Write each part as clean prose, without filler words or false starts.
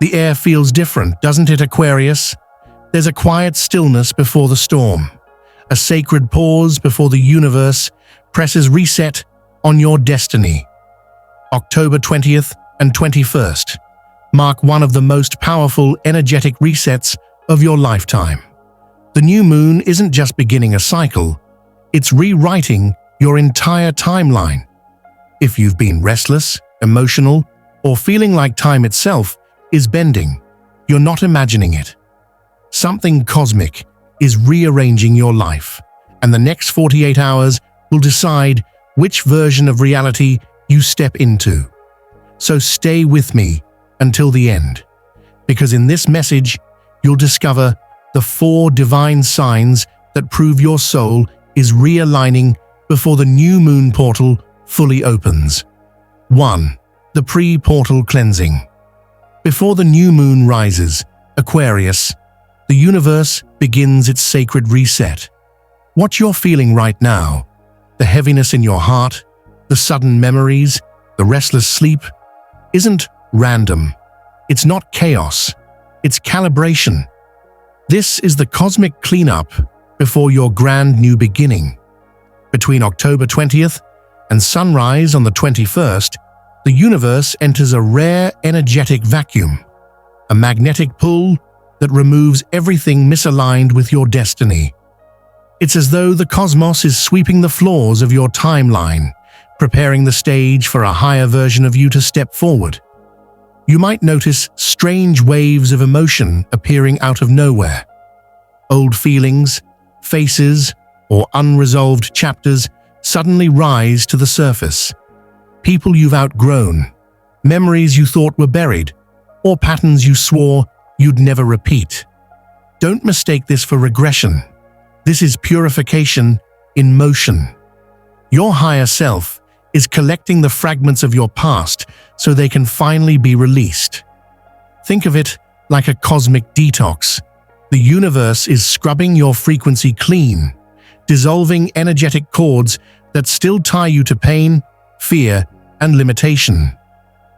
The air feels different, doesn't it, Aquarius? There's a quiet stillness before the storm, a sacred pause before the universe presses reset on your destiny. October 20th and 21st mark one of the most powerful energetic resets of your lifetime. The new moon isn't just beginning a cycle, it's rewriting your entire timeline. If you've been restless, emotional, or feeling like time itself is bending, you're not imagining it. Something cosmic is rearranging your life, and the next 48 hours will decide which version of reality you step into. So stay with me until the end, because in this message, you'll discover the 4 divine signs that prove your soul is realigning before the new moon portal fully opens. 1. The pre-portal cleansing. Before the new moon rises, Aquarius, the universe begins its sacred reset. What you're feeling right now, the heaviness in your heart, the sudden memories, the restless sleep, isn't random. It's not chaos. It's calibration. This is the cosmic cleanup before your grand new beginning. Between October 20th and sunrise on the 21st, the universe enters a rare energetic vacuum, a magnetic pull that removes everything misaligned with your destiny. It's as though the cosmos is sweeping the floors of your timeline, preparing the stage for a higher version of you to step forward. You might notice strange waves of emotion appearing out of nowhere. Old feelings, faces, or unresolved chapters suddenly rise to the surface. People you've outgrown, memories you thought were buried, or patterns you swore you'd never repeat. Don't mistake this for regression. This is purification in motion. Your higher self is collecting the fragments of your past so they can finally be released. Think of it like a cosmic detox. The universe is scrubbing your frequency clean, dissolving energetic cords that still tie you to pain, fear, and limitation.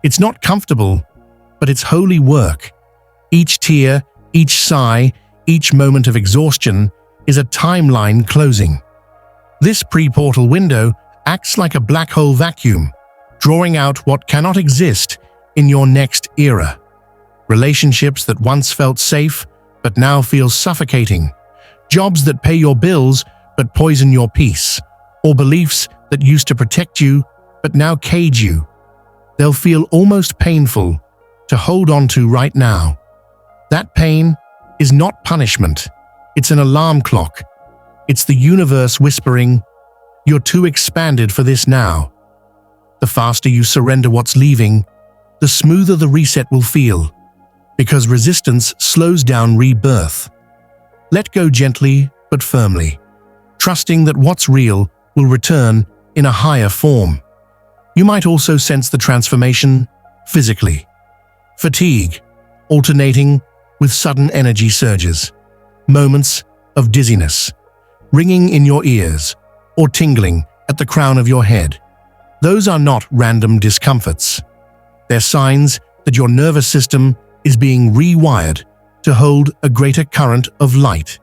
It's not comfortable, but it's holy work. Each tear, each sigh, each moment of exhaustion is a timeline closing. This pre-portal window acts like a black hole vacuum, drawing out what cannot exist in your next era. Relationships that once felt safe but now feel suffocating, jobs that pay your bills but poison your peace, or beliefs that used to protect you but now cage you. They'll feel almost painful to hold on to right now. That pain is not punishment, it's an alarm clock. It's the universe whispering, "You're too expanded for this now." The faster you surrender what's leaving, the smoother the reset will feel, because resistance slows down rebirth. Let go gently but firmly, trusting that what's real will return in a higher form. You might also sense the transformation physically. Fatigue, alternating with sudden energy surges, moments of dizziness, ringing in your ears, or tingling at the crown of your head. Those are not random discomforts. They're signs that your nervous system is being rewired to hold a greater current of light.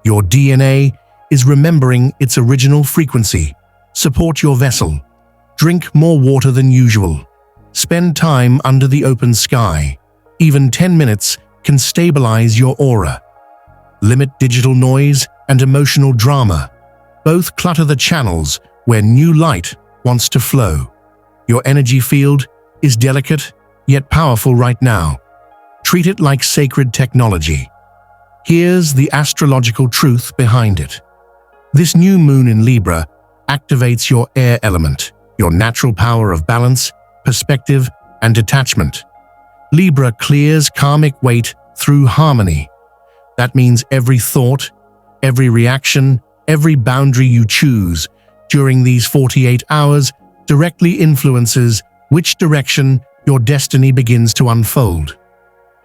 Your DNA is remembering its original frequency. Support your vessel. Drink more water than usual. Spend time under the open sky. Even 10 minutes can stabilize your aura. Limit digital noise and emotional drama. Both clutter the channels where new light wants to flow. Your energy field is delicate yet powerful right now. Treat it like sacred technology. Here's the astrological truth behind it. This new moon in Libra activates your air element, your natural power of balance, perspective, and detachment. Libra clears karmic weight through harmony. That means every thought, every reaction, every boundary you choose during these 48 hours directly influences which direction your destiny begins to unfold.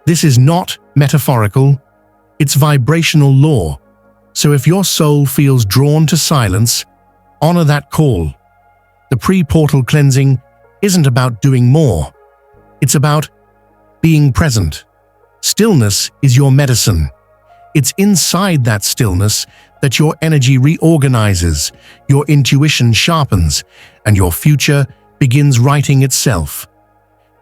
This is not metaphorical, it's vibrational law. So if your soul feels drawn to silence, honor that call. The pre-portal cleansing isn't about doing more. It's about being present, Stillness is your medicine. It's inside that stillness that your energy reorganizes, your intuition sharpens, and your future begins writing itself.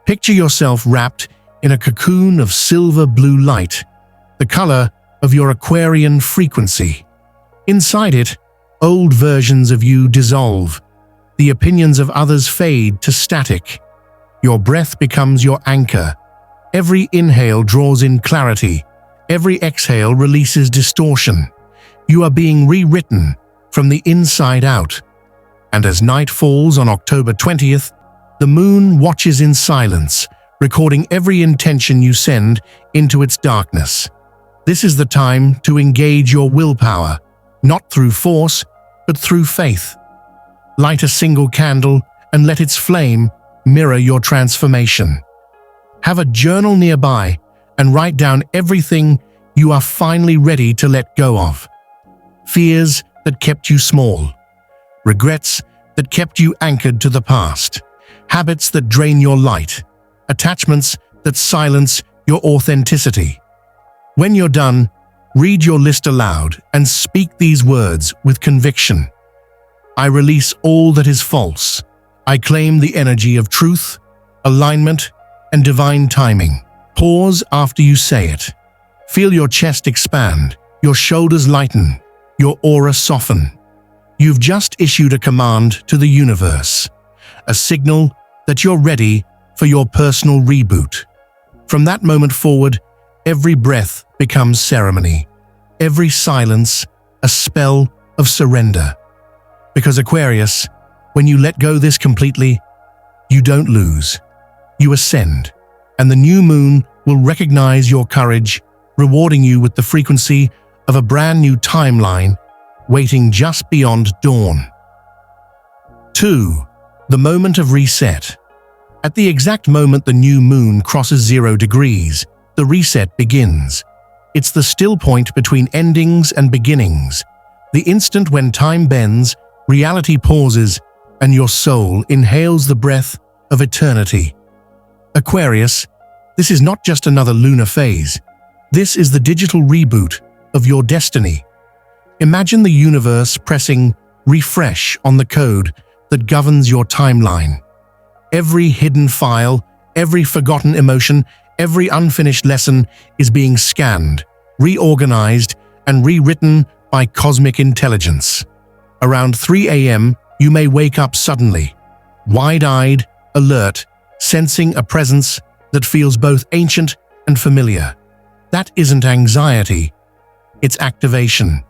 Picture yourself wrapped in a cocoon of silver-blue light, the color of your Aquarian frequency. Inside it, old versions of you dissolve. The opinions of others fade to static. Your breath becomes your anchor. Every inhale draws in clarity. Every exhale releases distortion. You are being rewritten from the inside out. And as night falls on October 20th, the moon watches in silence, recording every intention you send into its darkness. This is the time to engage your willpower, not through force, but through faith. Light a single candle and let its flame mirror your transformation. Have a journal nearby and write down everything you are finally ready to let go of. Fears that kept you small, regrets that kept you anchored to the past, habits that drain your light, attachments that silence your authenticity. When you're done, read your list aloud and speak these words with conviction. I release all that is false. I claim the energy of truth, alignment, and divine timing. Pause after you say it. Feel your chest expand, your shoulders lighten, your aura soften. You've just issued a command to the universe, a signal that you're ready for your personal reboot. From that moment forward, every breath becomes ceremony, every silence a spell of surrender. Because Aquarius, when you let go this completely, you don't lose, you ascend, and the new moon will recognize your courage, rewarding you with the frequency of a brand new timeline waiting just beyond dawn. 2. The moment of reset. At the exact moment the new moon crosses 0 degrees, the reset begins. It's the still point between endings and beginnings, the instant when time bends, reality pauses, and your soul inhales the breath of eternity. Aquarius, this is not just another lunar phase. This is the digital reboot of your destiny. Imagine the universe pressing refresh on the code that governs your timeline. Every hidden file, every forgotten emotion, every unfinished lesson is being scanned, reorganized, and rewritten by cosmic intelligence. Around 3 a.m., you may wake up suddenly, wide-eyed, alert, sensing a presence that feels both ancient and familiar. That isn't anxiety, it's activation.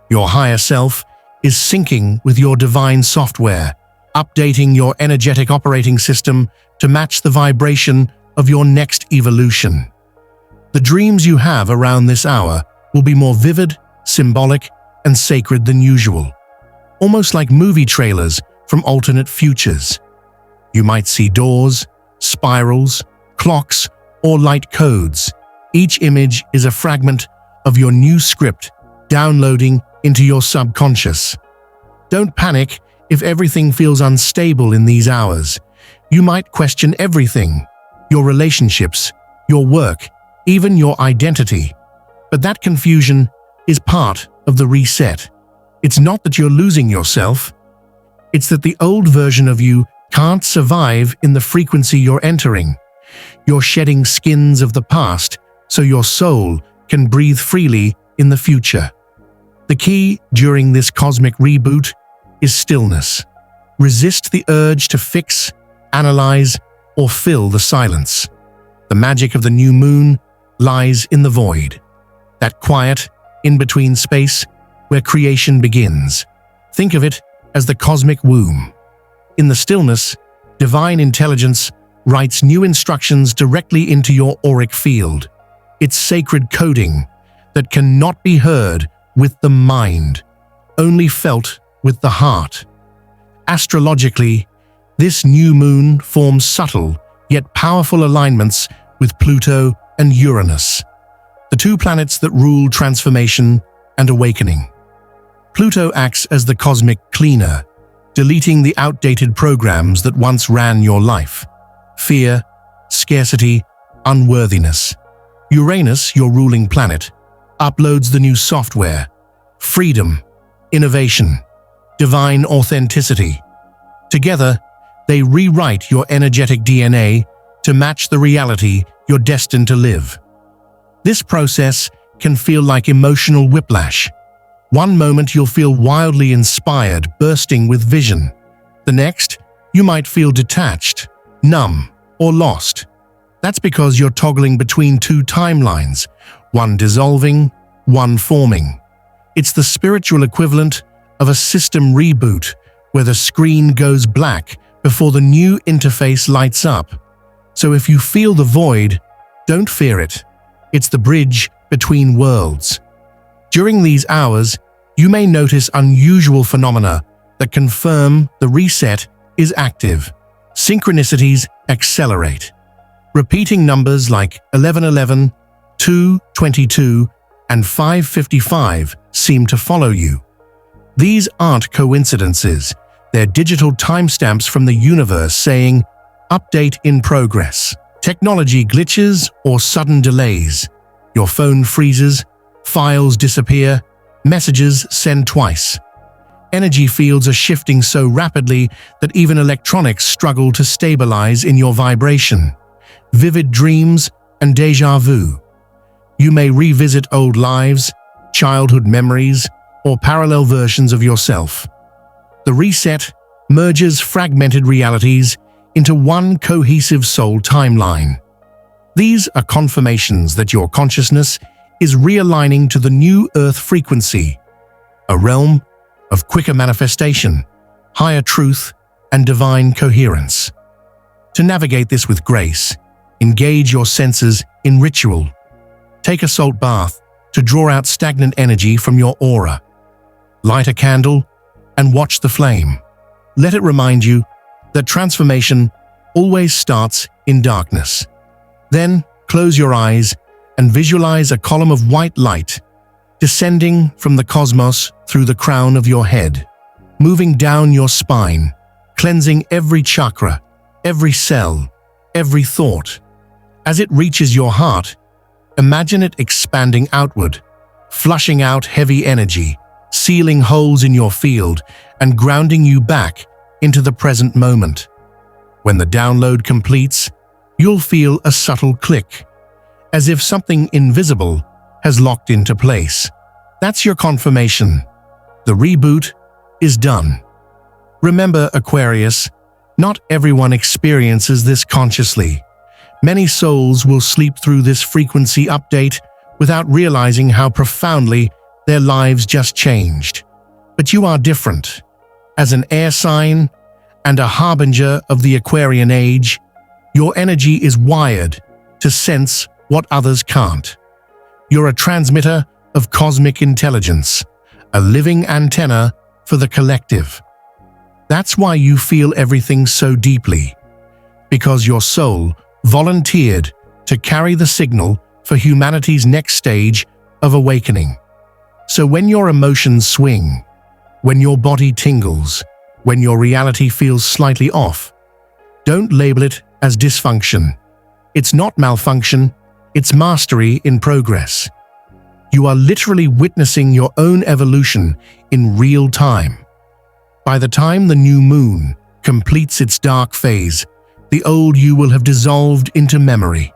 Your higher self is syncing with your divine software, updating your energetic operating system to match the vibration of your next evolution. The dreams you have around this hour will be more vivid, symbolic, and sacred than usual, almost like movie trailers from alternate futures. You might see doors, spirals, clocks, or light codes. Each image is a fragment of your new script downloading into your subconscious. Don't panic if everything feels unstable in these hours. You might question everything, your relationships, your work, even your identity. But that confusion is part of the reset. It's not that you're losing yourself. It's that the old version of you can't survive in the frequency you're entering. You're shedding skins of the past so your soul can breathe freely in the future. The key during this cosmic reboot is stillness. Resist the urge to fix, analyze, or fill the silence. The magic of the new moon lies in the void, that quiet, in-between space where creation begins. Think of it as the cosmic womb. In the stillness, divine intelligence writes new instructions directly into your auric field. It's sacred coding that cannot be heard with the mind, only felt with the heart. Astrologically, this new moon forms subtle yet powerful alignments with Pluto and Uranus, the two planets that rule transformation and awakening. Pluto acts as the cosmic cleaner, deleting the outdated programs that once ran your life: fear, scarcity, unworthiness. Uranus, your ruling planet, uploads the new software: freedom, innovation, divine authenticity. Together, they rewrite your energetic DNA to match the reality you're destined to live. This process can feel like emotional whiplash. One moment you'll feel wildly inspired, bursting with vision. The next, you might feel detached, numb, or lost. That's because you're toggling between two timelines, one dissolving, one forming. It's the spiritual equivalent of a system reboot, where the screen goes black before the new interface lights up. So if you feel the void, don't fear it. It's the bridge between worlds. During these hours, you may notice unusual phenomena that confirm the reset is active. Synchronicities accelerate. Repeating numbers like 1111, 222, and 555 seem to follow you. These aren't coincidences. They're digital timestamps from the universe saying, "Update in progress." Technology glitches or sudden delays. Your phone freezes, files disappear, messages send twice. Energy fields are shifting so rapidly that even electronics struggle to stabilize in your vibration. Vivid dreams and déjà vu. You may revisit old lives, childhood memories, or parallel versions of yourself. The reset merges fragmented realities into one cohesive soul timeline. These are confirmations that your consciousness is realigning to the new Earth frequency, a realm of quicker manifestation, higher truth, and divine coherence. To navigate this with grace, engage your senses in ritual. Take a salt bath to draw out stagnant energy from your aura. Light a candle and watch the flame. Let it remind you that transformation always starts in darkness. Then close your eyes and visualize a column of white light descending from the cosmos through the crown of your head, moving down your spine, cleansing every chakra, every cell, every thought. As it reaches your heart, imagine it expanding outward, flushing out heavy energy, sealing holes in your field, and grounding you back into the present moment. When the download completes, you'll feel a subtle click, as if something invisible has locked into place. That's your confirmation. The reboot is done. Remember, Aquarius, not everyone experiences this consciously. Many souls will sleep through this frequency update without realizing how profoundly their lives just changed. But you are different. As an air sign and a harbinger of the Aquarian age, your energy is wired to sense what others can't. You're a transmitter of cosmic intelligence, a living antenna for the collective. That's why you feel everything so deeply, because your soul volunteered to carry the signal for humanity's next stage of awakening. So when your emotions swing, when your body tingles, when your reality feels slightly off, don't label it as dysfunction. It's not malfunction, it's mastery in progress. You are literally witnessing your own evolution in real time. By the time the new moon completes its dark phase, the old you will have dissolved into memory.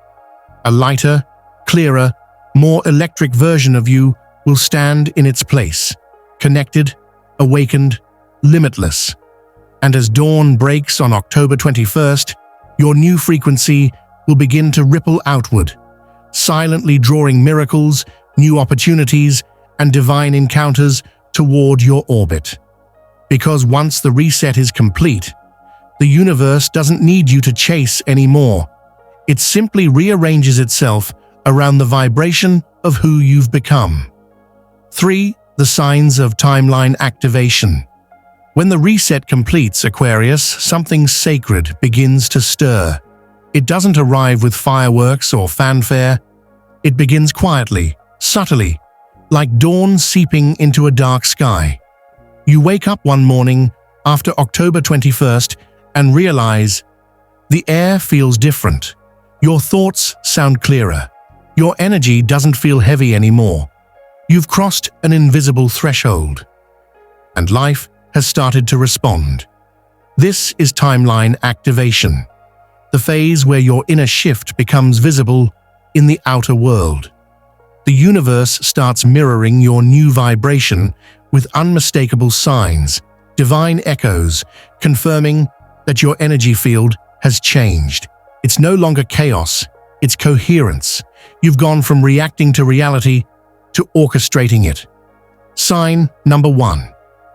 A lighter, clearer, more electric version of you will stand in its place, connected, awakened, limitless. And as dawn breaks on October 21st, your new frequency will begin to ripple outward, silently drawing miracles, new opportunities, and divine encounters toward your orbit. Because once the reset is complete, the universe doesn't need you to chase anymore. It simply rearranges itself around the vibration of who you've become. 3. The signs of timeline activation. When the reset completes, Aquarius, something sacred begins to stir. It doesn't arrive with fireworks or fanfare. It begins quietly, subtly, like dawn seeping into a dark sky. You wake up one morning after October 21st and realize the air feels different. Your thoughts sound clearer. Your energy doesn't feel heavy anymore. You've crossed an invisible threshold, and life has started to respond. This is timeline activation, the phase where your inner shift becomes visible in the outer world. The universe starts mirroring your new vibration with unmistakable signs, divine echoes, confirming that your energy field has changed. It's no longer chaos, it's coherence. You've gone from reacting to reality to orchestrating it. Sign number 1.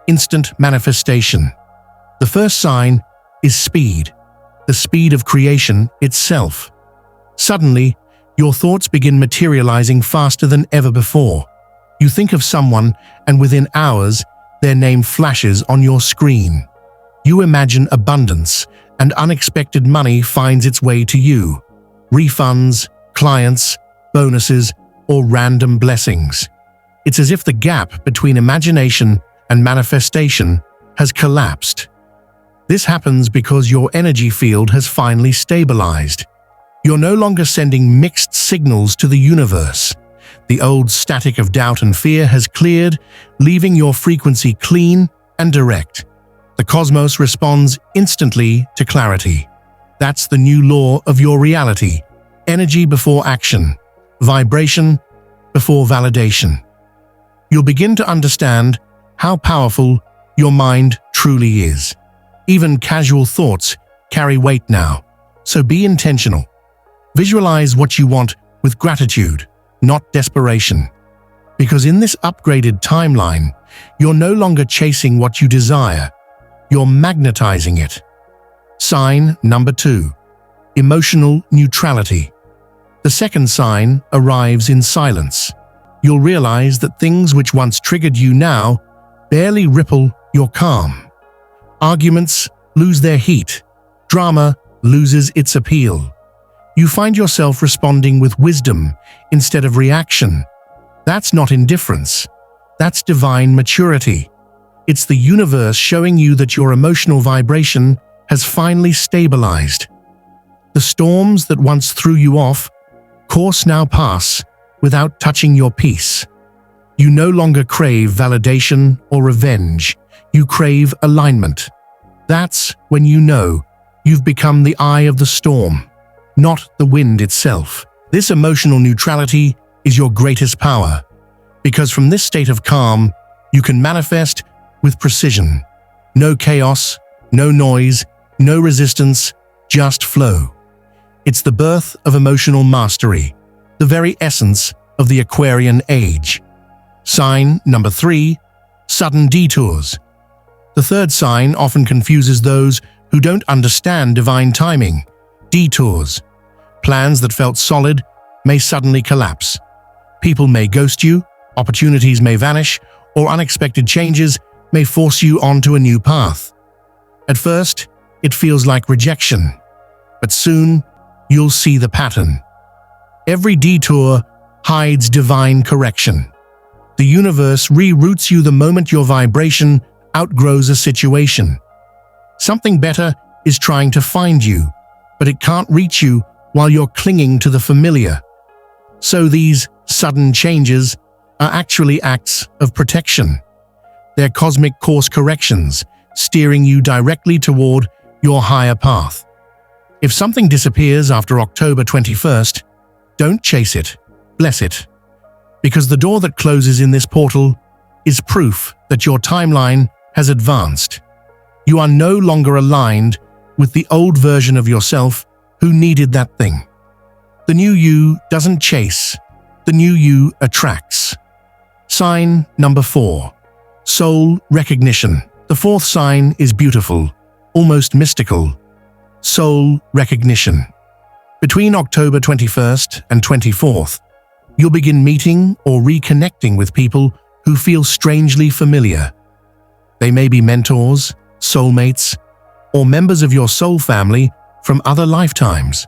Instant manifestation. The first sign is speed, the speed of creation itself. Suddenly, your thoughts begin materializing faster than ever before. You think of someone, and within hours, their name flashes on your screen. You imagine abundance, and unexpected money finds its way to you. Refunds, clients, bonuses, or random blessings. It's as if the gap between imagination and manifestation has collapsed. This happens because your energy field has finally stabilized. You're no longer sending mixed signals to the universe. The old static of doubt and fear has cleared, leaving your frequency clean and direct. The cosmos responds instantly to clarity. That's the new law of your reality. Energy before action. Vibration before validation. You'll begin to understand how powerful your mind truly is. Even casual thoughts carry weight now, so be intentional. Visualize what you want with gratitude, not desperation. Because in this upgraded timeline, you're no longer chasing what you desire, you're magnetizing it. Sign number 2. Emotional neutrality. The second sign arrives in silence. You'll realize that things which once triggered you now barely ripple your calm. Arguments lose their heat. Drama loses its appeal. You find yourself responding with wisdom instead of reaction. That's not indifference. That's divine maturity. It's the universe showing you that your emotional vibration has finally stabilized. The storms that once threw you off course now pass without touching your peace. You no longer crave validation or revenge. You crave alignment. That's when you know you've become the eye of the storm, not the wind itself. This emotional neutrality is your greatest power, because from this state of calm, you can manifest with precision. No chaos, no noise, no resistance, just flow. It's the birth of emotional mastery, the very essence of the Aquarian age. Sign number 3. Sudden detours. The third sign often confuses those who don't understand divine timing. Detours. Plans that felt solid may suddenly collapse. People may ghost you, opportunities may vanish, or unexpected changes may force you onto a new path. At first, it feels like rejection, but soon you'll see the pattern. Every detour hides divine correction. The universe reroutes you the moment your vibration outgrows a situation. Something better is trying to find you, but it can't reach you while you're clinging to the familiar. So these sudden changes are actually acts of protection. They're cosmic course corrections, steering you directly toward your higher path. If something disappears after October 21st, don't chase it, bless it. Because the door that closes in this portal is proof that your timeline has advanced. You are no longer aligned with the old version of yourself who needed that thing. The new you doesn't chase, the new you attracts. Sign number 4. Soul recognition. The fourth sign is beautiful, almost mystical. Soul recognition. Between October 21st and 24th, you'll begin meeting or reconnecting with people who feel strangely familiar. They may be mentors, soulmates, or members of your soul family from other lifetimes.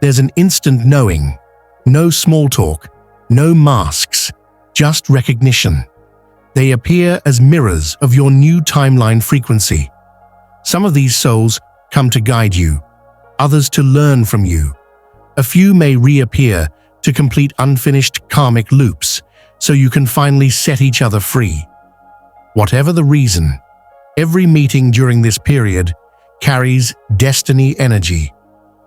There's an instant knowing, no small talk, no masks, just recognition. They appear as mirrors of your new timeline frequency. Some of these souls come to guide you, others to learn from you. A few may reappear to complete unfinished karmic loops so you can finally set each other free. Whatever the reason, every meeting during this period carries destiny energy.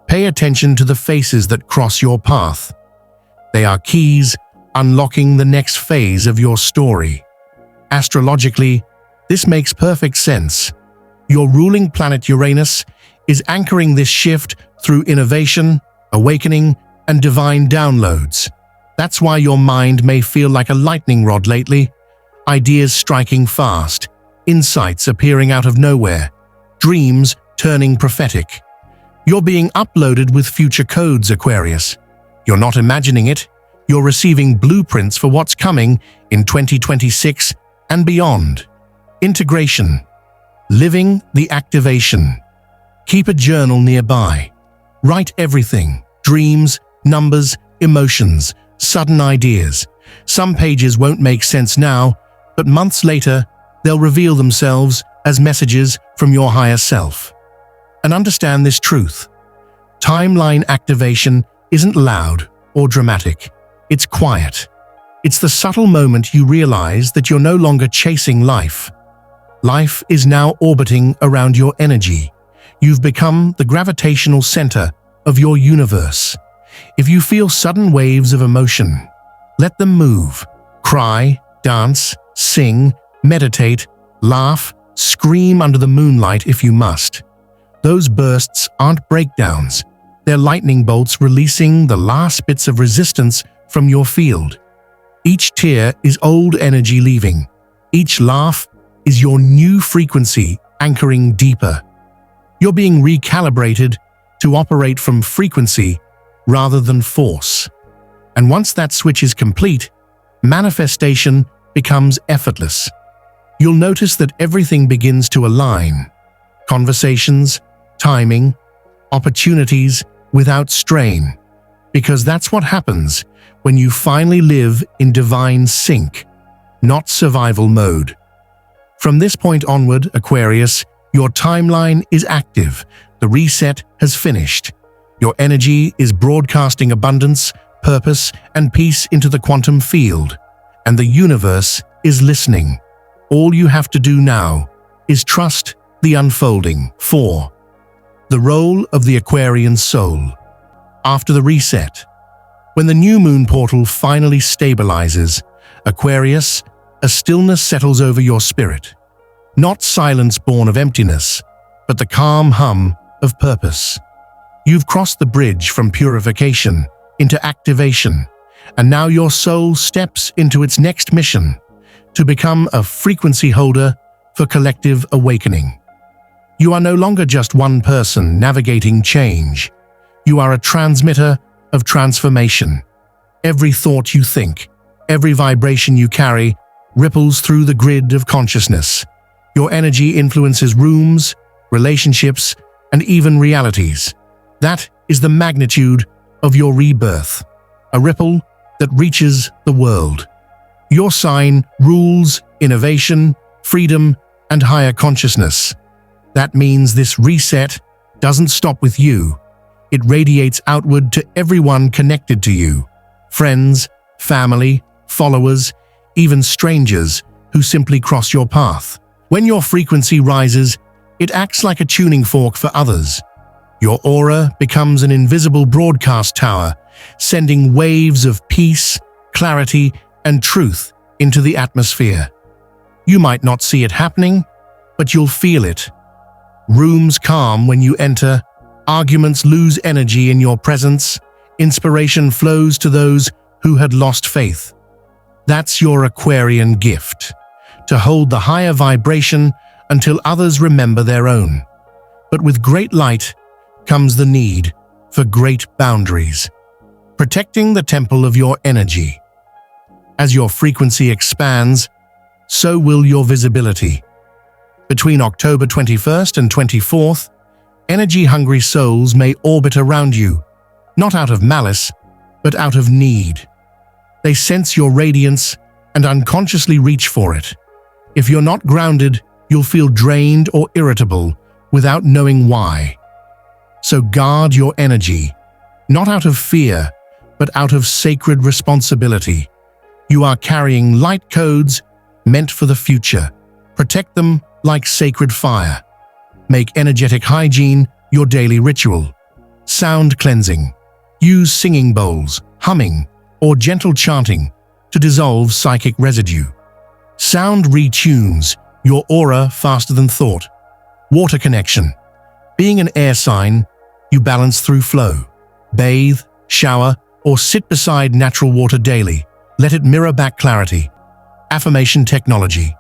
Pay attention to the faces that cross your path. They are keys unlocking the next phase of your story. Astrologically, this makes perfect sense. Your ruling planet Uranus is anchoring this shift through innovation, awakening, and divine downloads. That's why your mind may feel like a lightning rod lately. Ideas striking fast, insights appearing out of nowhere, dreams turning prophetic. You're being uploaded with future codes, Aquarius. You're not imagining it. You're receiving blueprints for what's coming in 2026 and beyond. Integration. Living the activation. Keep a journal nearby. Write everything. Dreams, numbers, emotions, sudden ideas. Some pages won't make sense now, but months later, they'll reveal themselves as messages from your higher self. And understand this truth. Timeline activation isn't loud or dramatic. It's quiet. It's the subtle moment you realize that you're no longer chasing life. Life is now orbiting around your energy. You've become the gravitational center of your universe. If you feel sudden waves of emotion, let them move. Cry, dance, sing, meditate, laugh, scream under the moonlight if you must. Those bursts aren't breakdowns. They're lightning bolts releasing the last bits of resistance from your field. Each tear is old energy leaving. Each laugh is your new frequency anchoring deeper. You're being recalibrated to operate from frequency rather than force. And once that switch is complete, manifestation becomes effortless. You'll notice that everything begins to align. Conversations, timing, opportunities without strain. Because that's what happens when you finally live in divine sync, not survival mode. From this point onward, Aquarius, your timeline is active. The reset has finished. Your energy is broadcasting abundance, purpose, and peace into the quantum field. And the universe is listening. All you have to do now is trust the unfolding. 4. The role of the Aquarian soul. After the reset, when the new moon portal finally stabilizes, Aquarius, a stillness settles over your spirit. Not silence born of emptiness, but the calm hum of purpose. You've crossed the bridge from purification into activation, and now your soul steps into its next mission, to become a frequency holder for collective awakening. You are no longer just one person navigating change. You are a transmitter of transformation. Every thought you think, every vibration you carry, ripples through the grid of consciousness. Your energy influences rooms, relationships, and even realities. That is the magnitude of your rebirth, a ripple that reaches the world. Your sign rules innovation, freedom, and higher consciousness. That means this reset doesn't stop with you. It radiates outward to everyone connected to you. Friends, family, followers, even strangers who simply cross your path. When your frequency rises, it acts like a tuning fork for others. Your aura becomes an invisible broadcast tower, sending waves of peace, clarity, and truth into the atmosphere. You might not see it happening, but you'll feel it. Rooms calm when you enter, arguments lose energy in your presence, inspiration flows to those who had lost faith. That's your Aquarian gift, to hold the higher vibration until others remember their own. But with great light comes the need for great boundaries, protecting the temple of your energy. As your frequency expands, so will your visibility. Between October 21st and 24th, energy-hungry souls may orbit around you, not out of malice, but out of need. They sense your radiance and unconsciously reach for it. If you're not grounded, you'll feel drained or irritable without knowing why. So guard your energy, not out of fear, but out of sacred responsibility. You are carrying light codes meant for the future. Protect them like sacred fire. Make energetic hygiene your daily ritual. Sound cleansing. Use singing bowls, humming, or gentle chanting to dissolve psychic residue. Sound retunes your aura faster than thought. Water connection. Being an air sign, you balance through flow. Bathe, shower, or sit beside natural water daily. Let it mirror back clarity. Affirmation technology.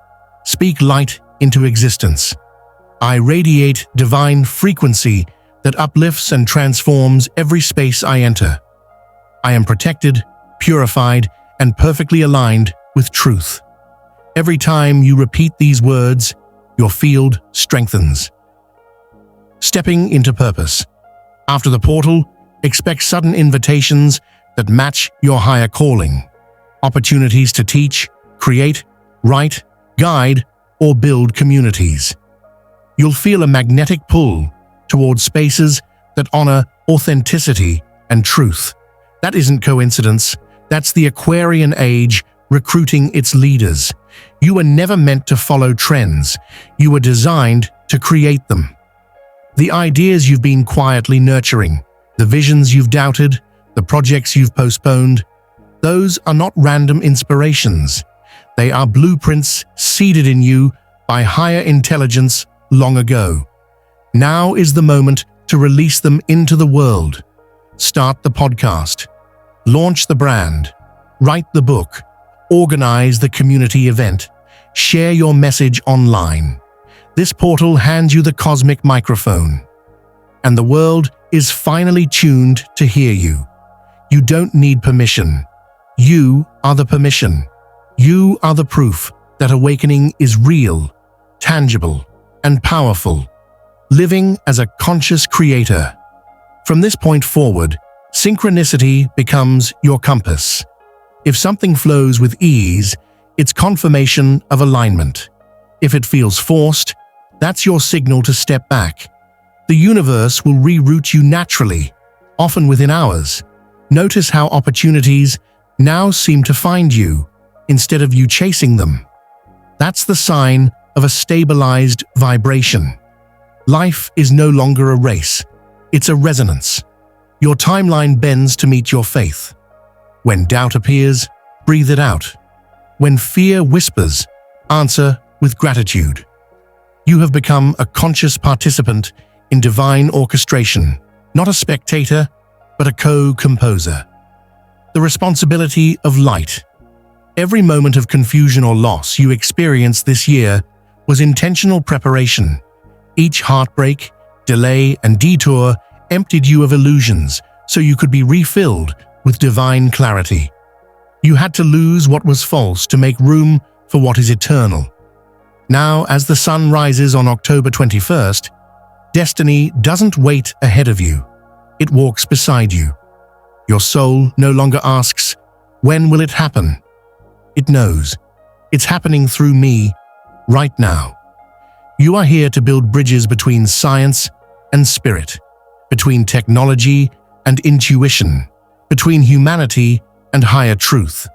Speak light into existence. I radiate divine frequency that uplifts and transforms every space I enter. I am protected, purified, and perfectly aligned with truth. Every time you repeat these words, your field strengthens. Stepping into purpose. After the portal, expect sudden invitations that match your higher calling. Opportunities to teach, create, write, guide, or build communities. You'll feel a magnetic pull towards spaces that honor authenticity and truth. That isn't coincidence. That's the Aquarian age recruiting its leaders. You were never meant to follow trends. You were designed to create them. The ideas you've been quietly nurturing, the visions you've doubted, the projects you've postponed, those are not random inspirations. They are blueprints seeded in you by higher intelligence long ago. Now is the moment to release them into the world. Start the podcast. Launch the brand. Write the book. Organize the community event. Share your message online. This portal hands you the cosmic microphone. And the world is finally tuned to hear you. You don't need permission. You are the permission. You are the proof that awakening is real, tangible, and powerful. Living as a conscious creator. From this point forward, synchronicity becomes your compass. If something flows with ease, it's confirmation of alignment. If it feels forced, that's your signal to step back. The universe will reroute you naturally, often within hours. Notice how opportunities now seem to find you, instead of you chasing them. That's the sign of a stabilized vibration. Life is no longer a race. It's a resonance. Your timeline bends to meet your faith. When doubt appears, breathe it out. When fear whispers, answer with gratitude. You have become a conscious participant in divine orchestration, not a spectator, but a co-composer. The responsibility of light. Every moment of confusion or loss you experienced this year was intentional preparation. Each heartbreak, delay, and detour emptied you of illusions so you could be refilled with divine clarity. You had to lose what was false to make room for what is eternal. Now, as the sun rises on October 21st, destiny doesn't wait ahead of you. It walks beside you. Your soul no longer asks, "When will it happen?" It knows. It's happening through me, right now. You are here to build bridges between science and spirit, between technology and intuition, between humanity and higher truth.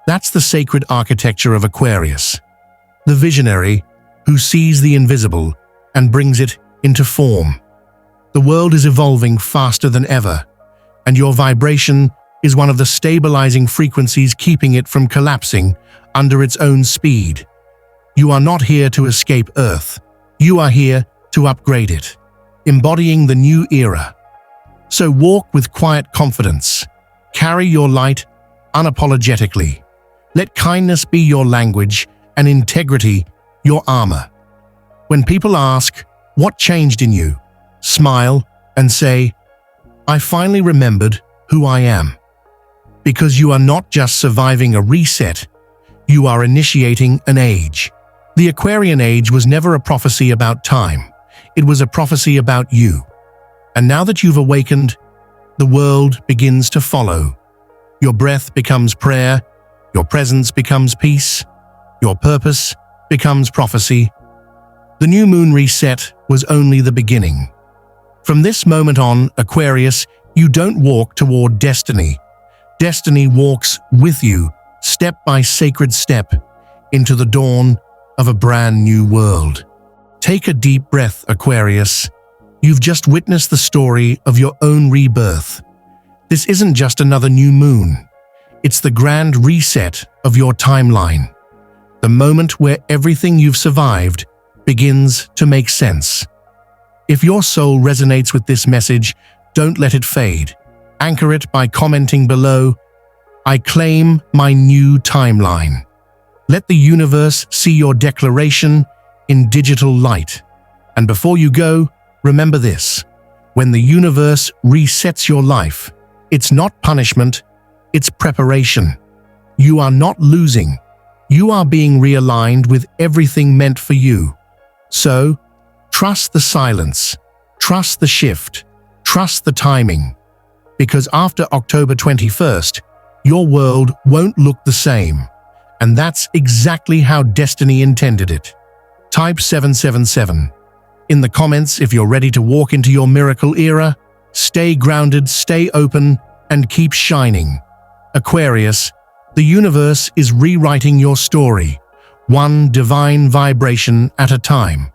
That's the sacred architecture of Aquarius, the visionary who sees the invisible and brings it into form. The world is evolving faster than ever, and your vibration is one of the stabilizing frequencies keeping it from collapsing under its own speed. You are not here to escape Earth. You are here to upgrade it, embodying the new era. So walk with quiet confidence. Carry your light unapologetically. Let kindness be your language and integrity your armor. When people ask, "What changed in you?" smile and say, "I finally remembered who I am." Because you are not just surviving a reset, you are initiating an age. The Aquarian age was never a prophecy about time. It was a prophecy about you. And now that you've awakened, the world begins to follow. Your breath becomes prayer, your presence becomes peace, your purpose becomes prophecy. The new moon reset was only the beginning. From this moment on, Aquarius, you don't walk toward destiny. Destiny walks with you, step by sacred step, into the dawn of a brand new world. Take a deep breath, Aquarius. You've just witnessed the story of your own rebirth. This isn't just another new moon. It's the grand reset of your timeline. The moment where everything you've survived begins to make sense. If your soul resonates with this message, don't let it fade. Anchor it by commenting below, "I claim my new timeline." Let the universe see your declaration in digital light. And before you go, remember this: when the universe resets your life, it's not punishment, it's preparation. You are not losing. You are being realigned with everything meant for you. So, trust the silence, trust the shift, trust the timing. Because after October 21st, your world won't look the same. And that's exactly how destiny intended it. Type 777 in the comments if you're ready to walk into your miracle era. Stay grounded, stay open, and keep shining. Aquarius, the universe is rewriting your story, one divine vibration at a time.